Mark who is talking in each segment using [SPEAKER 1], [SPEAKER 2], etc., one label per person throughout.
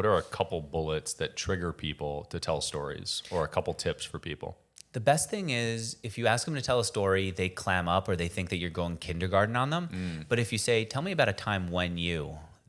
[SPEAKER 1] what are a couple bullets that trigger people to tell stories, or a couple tips for people?
[SPEAKER 2] The best thing is if you ask them to tell a story, they clam up or they think that you're going kindergarten on them. But if you say, tell me about a time when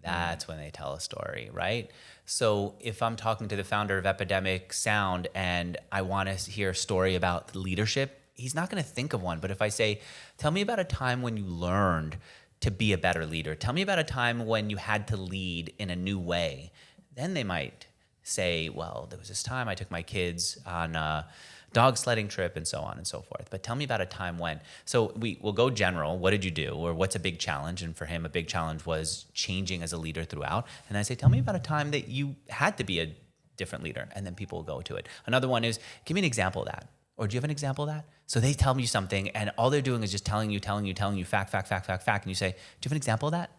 [SPEAKER 2] that's when they tell a story, right? So if I'm talking to the founder of Epidemic Sound and I want to hear a story about leadership, he's not going to think of one. But if I say, tell me about a time when you learned to be a better leader, tell me about a time when you had to lead in a new way, then they might say, well, there was this time I took my kids on a dog sledding trip and so on and so forth. But tell me about a time when. So we'll go general. What did you do? Or what's a big challenge? And for him, a big challenge was changing as a leader throughout. And I say, tell me about a time that you had to be a different leader. And then people will go to it. Another one is, give me an example of that. Or do you have an example of that? So they tell me something and all they're doing is just telling you, fact. And you say, do you have an example of that?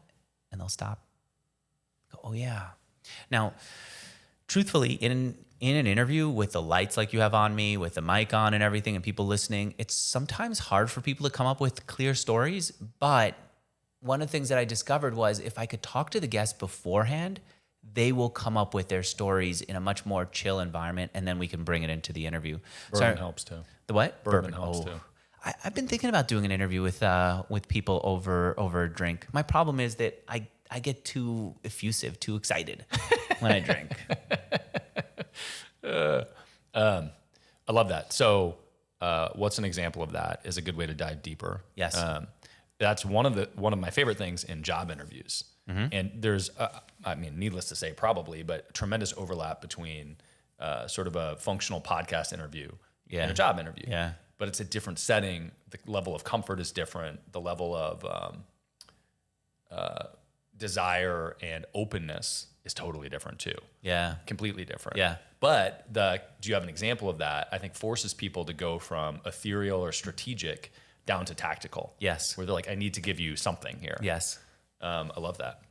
[SPEAKER 2] And they'll stop. Go, oh yeah. Now, truthfully, in an interview with the lights like you have on me, with the mic on and everything, and people listening, it's sometimes hard for people to come up with clear stories. But one of the things that I discovered was if I could talk to the guests beforehand, they will come up with their stories in a much more chill environment, and then we can bring it into the interview.
[SPEAKER 1] Bourbon helps too.
[SPEAKER 2] The what?
[SPEAKER 1] Bourbon helps too.
[SPEAKER 2] I've been thinking about doing an interview with people over a drink. My problem is that I get too effusive, too excited when I drink.
[SPEAKER 1] I love that. So, what's an example of that is a good way to dive deeper.
[SPEAKER 2] Yes.
[SPEAKER 1] That's one of my favorite things in job interviews. Mm-hmm. And there's, needless to say, probably, but tremendous overlap between sort of a functional podcast interview and a job interview.
[SPEAKER 2] Yeah.
[SPEAKER 1] But it's a different setting. The level of comfort is different. The level of desire and openness is totally different too.
[SPEAKER 2] Yeah.
[SPEAKER 1] Completely different.
[SPEAKER 2] Yeah.
[SPEAKER 1] But do you have an example of that? I think forces people to go from ethereal or strategic down to tactical.
[SPEAKER 2] Yes.
[SPEAKER 1] Where they're like, I need to give you something here.
[SPEAKER 2] Yes.
[SPEAKER 1] I love that.